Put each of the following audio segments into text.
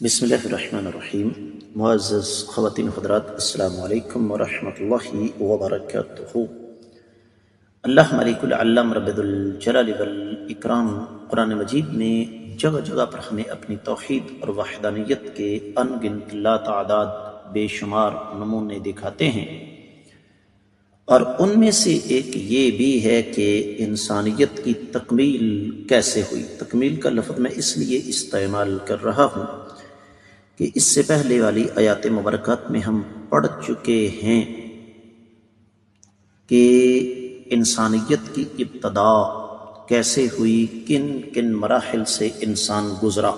بسم اللہ الرحمن الرحیم۔ معزز خواتین حضرات، السلام علیکم ورحمۃ اللہ وبرکاتہ۔ اللہ ملک العلم رب الجلال والاکرام قرآن مجید میں جگہ جگہ پر ہمیں اپنی توحید اور وحدانیت کے ان گنت لا تعداد بے شمار نمونے دکھاتے ہیں، اور ان میں سے ایک یہ بھی ہے کہ انسانیت کی تکمیل کیسے ہوئی۔ تکمیل کا لفظ میں اس لیے استعمال کر رہا ہوں کہ اس سے پہلے والی آیات مبارکات میں ہم پڑھ چکے ہیں کہ انسانیت کی ابتدا کیسے ہوئی، کن کن مراحل سے انسان گزرا۔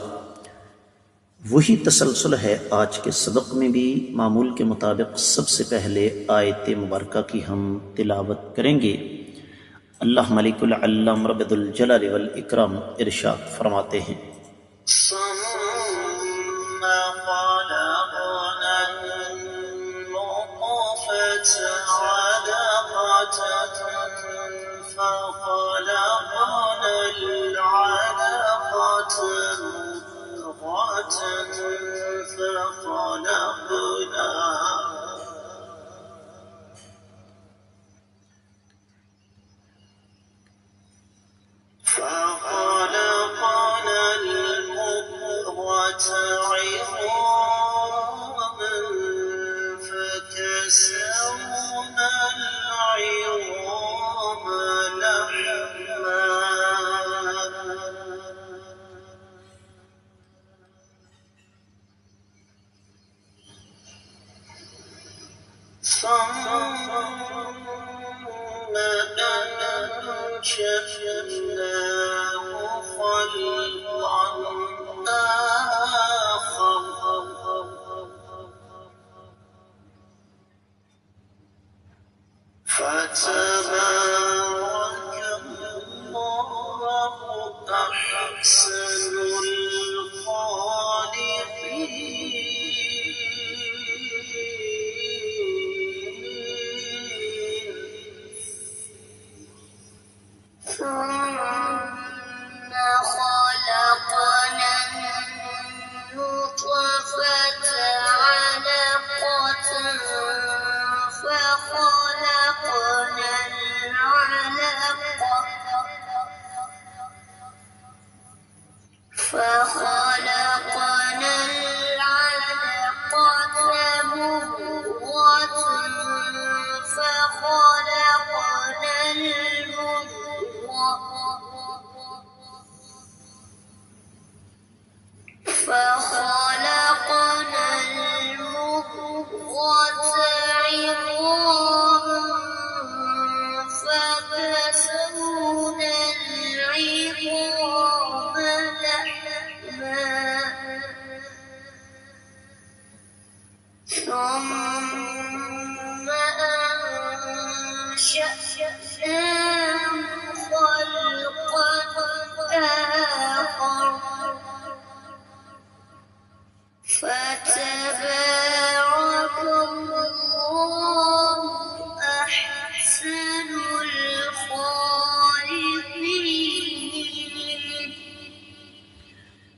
وہی تسلسل ہے آج کے سبق میں بھی۔ معمول کے مطابق سب سے پہلے آیت مبارکہ کی ہم تلاوت کریں گے۔ اللہ ملک العلم رب الجلال والاکرام ارشاد فرماتے ہیں،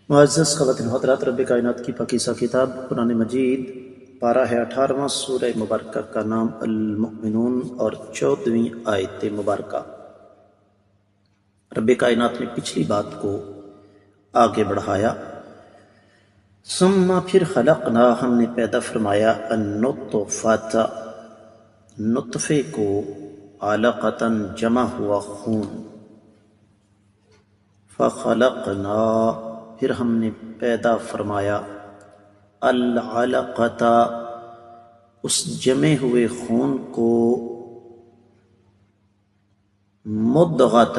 معزز خواتین حضرات، رب کائنات کی پاکیزہ کتاب قرآن مجید پارہ ہے 18واں، سورہ مبارکہ کا نام المؤمنون اور 14ویں آیت مبارکہ۔ رب کائنات نے پچھلی بات کو آگے بڑھایا، ثم پھر خلقنا ہم نے پیدا فرمایا النطفۃ نطفے کو، علقۃ جمع ہوا خون، فخلقنا پھر ہم نے پیدا فرمایا العلقۃ اس جمے ہوئے خون کو، مضغۃ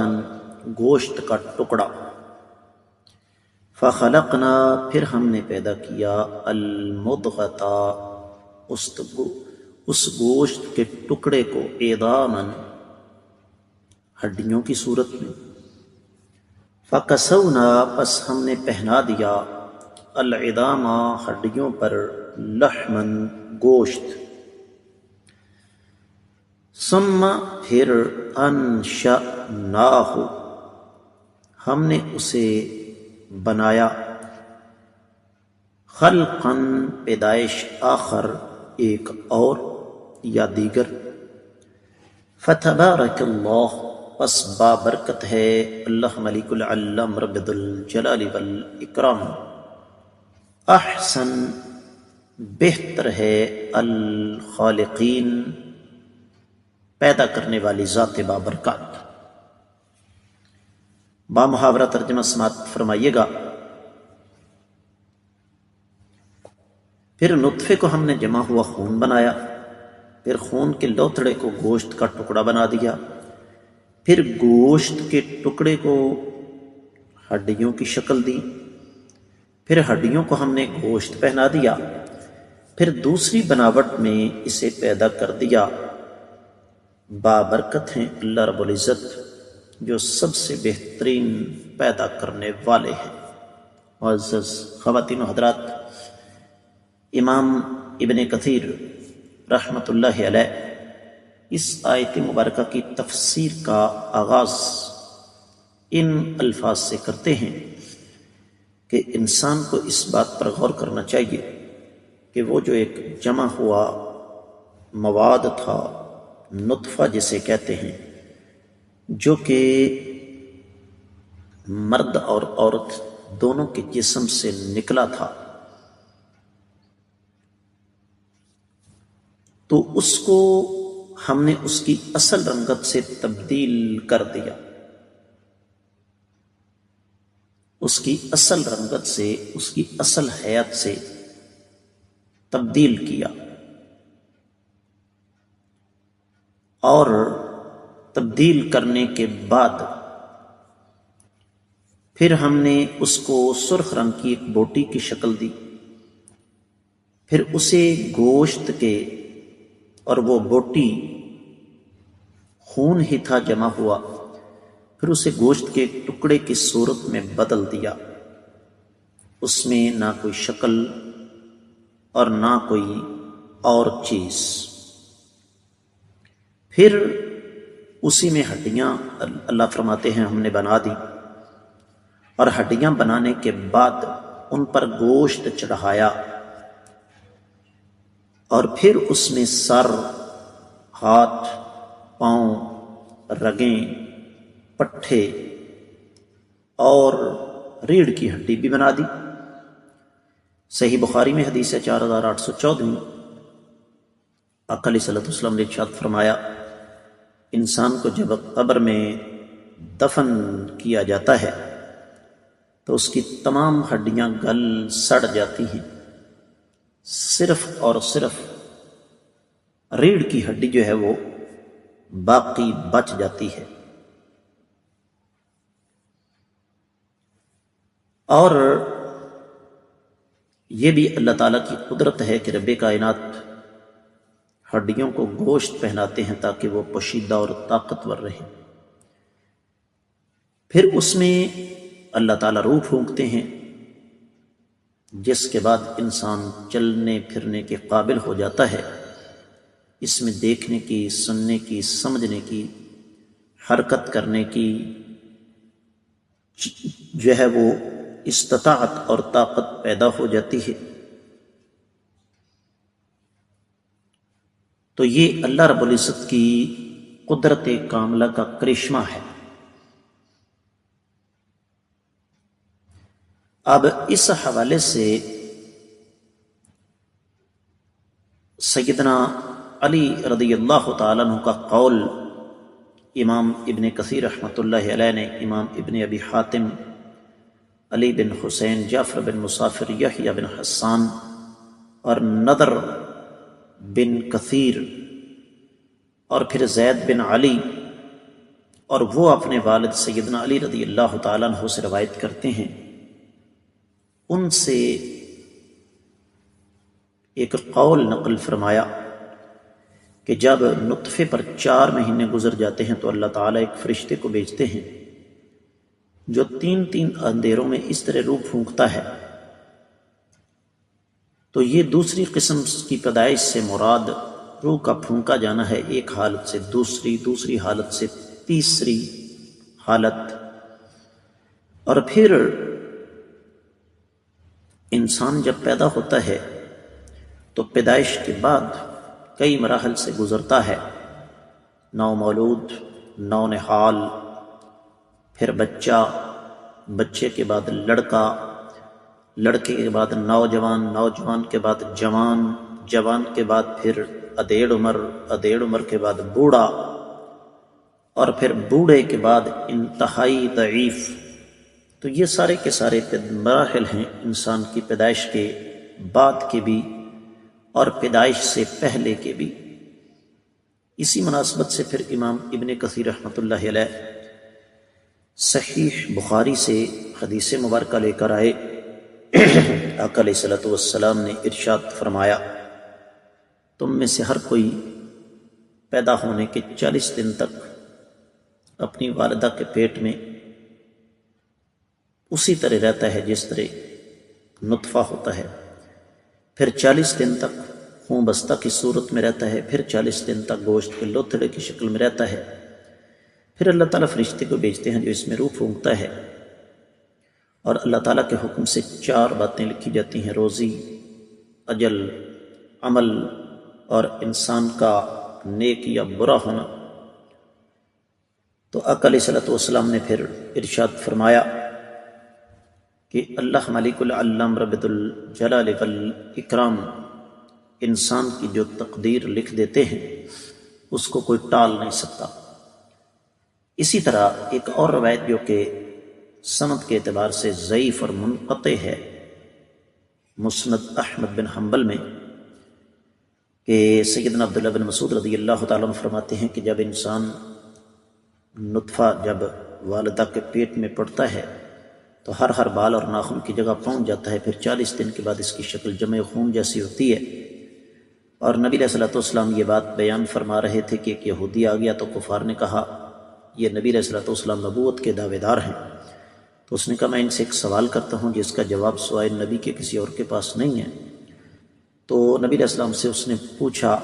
گوشت کا ٹکڑا، فخلقنا پھر ہم نے پیدا کیا المضغۃ اس گوشت کے ٹکڑے کو، عظاما ہڈیوں کی صورت میں، فکسونا پس ہم نے پہنا دیا العظام ہڈیوں پر، لحما گوشت، ثم پھر انشأناہ ہم نے اسے بنایا، خلقن پیدائش، آخر ایک اور یا دیگر، فتبارک اللہ پس بابرکت ہے اللہ ملک العلم رب ذو الجلال والاکرام، احسن بہتر ہے الخالقین پیدا کرنے والی ذات بابرکات۔ بامحاورہ ترجمہ سماعت فرمائیے گا۔ پھر نطفے کو ہم نے جمع ہوا خون بنایا، پھر خون کے لوتھڑے کو گوشت کا ٹکڑا بنا دیا، پھر گوشت کے ٹکڑے کو ہڈیوں کی شکل دی، پھر ہڈیوں کو ہم نے گوشت پہنا دیا، پھر دوسری بناوٹ میں اسے پیدا کر دیا۔ بابرکت ہیں اللہ رب العزت جو سب سے بہترین پیدا کرنے والے ہیں۔ معزز خواتین و حضرات، امام ابن کثیر رحمۃ اللہ علیہ اس آیت مبارکہ کی تفسیر کا آغاز ان الفاظ سے کرتے ہیں کہ انسان کو اس بات پر غور کرنا چاہیے کہ وہ جو ایک جمع ہوا مواد تھا، نطفہ جسے کہتے ہیں، جو کہ مرد اور عورت دونوں کے جسم سے نکلا تھا، تو اس کو ہم نے اس کی اصل رنگت سے تبدیل کر دیا، اس کی اصل رنگت سے، اس کی اصل حیات سے تبدیل کیا، اور تبدیل کرنے کے بعد پھر ہم نے اس کو سرخ رنگ کی ایک بوٹی کی شکل دی، پھر اسے گوشت کے، اور وہ بوٹی خون ہی تھا جمع ہوا، پھر اسے گوشت کے ٹکڑے کی صورت میں بدل دیا، اس میں نہ کوئی شکل اور نہ کوئی اور چیز، پھر اسی میں ہڈیاں اللہ فرماتے ہیں ہم نے بنا دی، اور ہڈیاں بنانے کے بعد ان پر گوشت چڑھایا، اور پھر اس میں سر، ہاتھ، پاؤں، رگیں، پٹھے اور ریڑھ کی ہڈی بھی بنا دی۔ صحیح بخاری میں حدیث ہے 4814، آقا علیہ الصلوۃ والسلام نے ارشاد فرمایا، انسان کو جب قبر میں دفن کیا جاتا ہے تو اس کی تمام ہڈیاں گل سڑ جاتی ہیں، صرف اور صرف ریڑھ کی ہڈی جو ہے وہ باقی بچ جاتی ہے۔ اور یہ بھی اللہ تعالیٰ کی قدرت ہے کہ رب کائنات ہڈیوں کو گوشت پہناتے ہیں تاکہ وہ پوشیدہ اور طاقتور رہیں۔ پھر اس میں اللہ تعالیٰ روح پھونکتے ہیں، جس کے بعد انسان چلنے پھرنے کے قابل ہو جاتا ہے، اس میں دیکھنے کی، سننے کی، سمجھنے کی، حرکت کرنے کی جو ہے وہ استطاعت اور طاقت پیدا ہو جاتی ہے۔ تو یہ اللہ رب العزت کی قدرت کاملہ کا کرشمہ ہے۔ اب اس حوالے سے سیدنا علی رضی اللہ تعالیٰ عنہ کا قول امام ابن کثیر رحمۃ اللہ علیہ نے، امام ابن ابی حاتم، علی بن حسین، جعفر بن مسافر، یحییٰ بن حسان اور نضر بن کثیر اور پھر زید بن علی، اور وہ اپنے والد سیدنا علی رضی اللہ تعالیٰ عنہ سے روایت کرتے ہیں، ان سے ایک قول نقل فرمایا کہ جب نطفے پر 4 مہینے گزر جاتے ہیں تو اللہ تعالیٰ ایک فرشتے کو بھیجتے ہیں جو 3 اندھیروں میں اس طرح روح پھونکتا ہے۔ تو یہ دوسری قسم کی پیدائش سے مراد روح کا پھونکا جانا ہے، ایک حالت سے دوسری، دوسری حالت سے تیسری حالت، اور پھر انسان جب پیدا ہوتا ہے تو پیدائش کے بعد کئی مراحل سے گزرتا ہے، نو مولود، نو نہال، پھر بچہ، بچے کے بعد لڑکا، لڑکے کے بعد نوجوان، نوجوان کے بعد جوان، جوان کے بعد پھر ادھیڑ عمر، ادھیڑ عمر کے بعد بوڑھا، اور پھر بوڑھے کے بعد انتہائی ضعیف۔ تو یہ سارے کے سارے مراحل ہیں انسان کی پیدائش کے بعد کے بھی اور پیدائش سے پہلے کے بھی۔ اسی مناسبت سے پھر امام ابن کثیر رحمۃ اللہ علیہ صحیح بخاری سے حدیث مبارکہ لے کر آئے، آقا علیہ الصلوۃ والسلام نے ارشاد فرمایا، تم میں سے ہر کوئی پیدا ہونے کے 40 دن تک اپنی والدہ کے پیٹ میں اسی طرح رہتا ہے جس طرح نطفہ ہوتا ہے، پھر 40 دن تک خون بستہ کی صورت میں رہتا ہے، پھر 40 دن تک گوشت کے لوتھڑے کی شکل میں رہتا ہے، پھر اللہ تعالیٰ فرشتے کو بھیجتے ہیں جو اس میں روح پھونکتا ہے، اور اللہ تعالیٰ کے حکم سے 4 باتیں لکھی جاتی ہیں، روزی، اجل، عمل، اور انسان کا نیک یا برا ہونا۔ تو آقا علیہ الصلوۃ والسلام نے پھر ارشاد فرمایا کہ اللہ مالک العلام رب الجلال والاکرام انسان کی جو تقدیر لکھ دیتے ہیں اس کو کوئی ٹال نہیں سکتا۔ اسی طرح ایک اور روایت جو کہ سند کے اعتبار سے ضعیف اور منقطع ہے، مسند احمد بن حنبل میں، کہ سیدنا عبداللہ بن مسعود رضی اللہ تعالیٰ عنہ فرماتے ہیں کہ جب انسان نطفہ جب والدہ کے پیٹ میں پڑتا ہے تو ہر بال اور ناخن کی جگہ پہنچ جاتا ہے، پھر 40 دن کے بعد اس کی شکل جمع خون جیسی ہوتی ہے۔ اور نبی علیہ الصلوۃ والسلام یہ بات بیان فرما رہے تھے کہ ایک یہودی آ گیا تو کفار نے کہا یہ نبی علیہ الصلوۃ والسلام نبوت کے دعوے دار ہیں، تو اس نے کہا میں ان سے ایک سوال کرتا ہوں جس کا جواب سوائے نبی کے کسی اور کے پاس نہیں ہے۔ تو نبی علیہ السلام سے اس نے پوچھا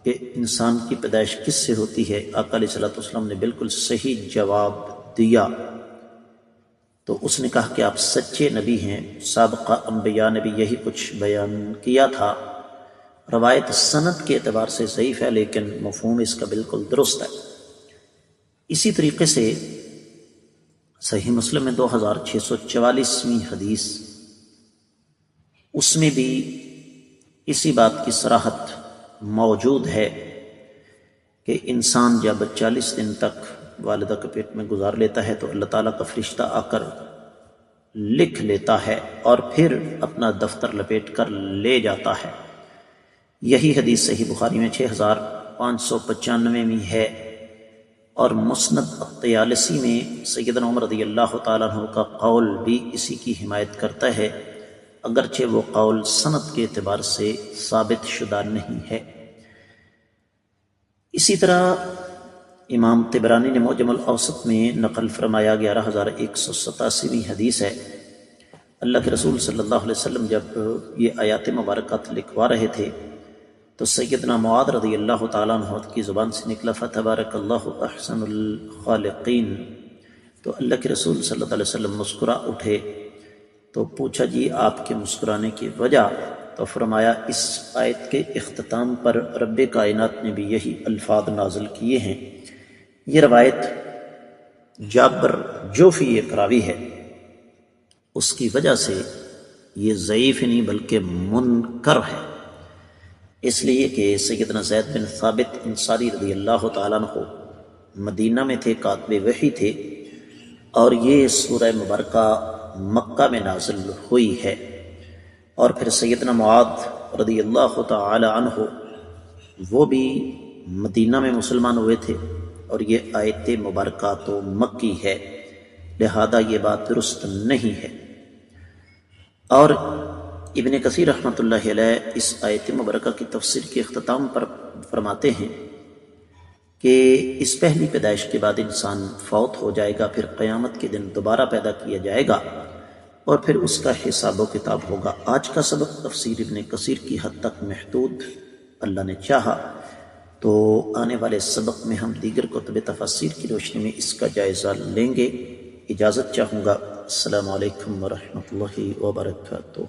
کہ انسان کی پیدائش کس سے ہوتی ہے؟ آقا علیہ الصلوۃ والسلام نے بالکل صحیح جواب دیا۔ تو اس نے کہا کہ آپ سچے نبی ہیں، سابقہ انبیاء نے بھی یہی کچھ بیان کیا تھا۔ روایت سند کے اعتبار سے ضعیف ہے لیکن مفہوم اس کا بالکل درست ہے۔ اسی طریقے سے صحیح مسلم میں 2644ویں حدیث، اس میں بھی اسی بات کی صراحت موجود ہے کہ انسان جب 40 دن تک والدہ کے پیٹ میں گزار لیتا ہے تو اللہ تعالیٰ کا فرشتہ آ کر لکھ لیتا ہے اور پھر اپنا دفتر لپیٹ کر لے جاتا ہے۔ یہی حدیث صحیح بخاری میں 6595 میں ہے، اور مسند الطیالسی میں سیدنا عمر رضی اللہ تعالیٰ عنہ کا قول بھی اسی کی حمایت کرتا ہے، اگرچہ وہ قول سند کے اعتبار سے ثابت شدہ نہیں ہے۔ اسی طرح امام طبرانی نے معجم الاوسط میں نقل فرمایا 11187ویں حدیث ہے، اللہ کے رسول صلی اللہ علیہ وسلم جب یہ آیات مبارکات لکھوا رہے تھے تو سیدنا معاذ رضی اللہ تعالیٰ عنہ کی زبان سے نکلا فتبارک اللہ احسن الخالقین۔ تو اللہ کے رسول صلی اللہ علیہ وسلم مسکرا اٹھے، تو پوچھا جی آپ کے مسکرانے کی وجہ؟ تو فرمایا اس آیت کے اختتام پر رب کائنات نے بھی یہی الفاظ نازل کیے ہیں۔ یہ روایت جابر جوفی ایک راوی ہے، اس کی وجہ سے یہ ضعیف نہیں بلکہ منکر ہے، اس لیے کہ سیدنا زید بن ثابت انصاری رضی اللہ تعالیٰ عنہ مدینہ میں تھے، کاتب وحی تھے، اور یہ سورہ مبارکہ مکہ میں نازل ہوئی ہے، اور پھر سیدنا معاذ رضی اللہ تعالی عنہ وہ بھی مدینہ میں مسلمان ہوئے تھے، اور یہ آیت مبارکہ تو مکی ہے، لہذا یہ بات درست نہیں ہے۔ اور ابن کثیر رحمۃ اللہ علیہ اس آیت مبارکہ کی تفسیر کے اختتام پر فرماتے ہیں کہ اس پہلی پیدائش کے بعد انسان فوت ہو جائے گا، پھر قیامت کے دن دوبارہ پیدا کیا جائے گا، اور پھر اس کا حساب و کتاب ہوگا۔ آج کا سبق تفسیر ابن کثیر کی حد تک محدود، اللہ نے چاہا تو آنے والے سبق میں ہم دیگر کتب تفسیر کی روشنی میں اس کا جائزہ لیں گے۔ اجازت چاہوں گا، السلام علیکم ورحمۃ اللہ وبرکاتہ.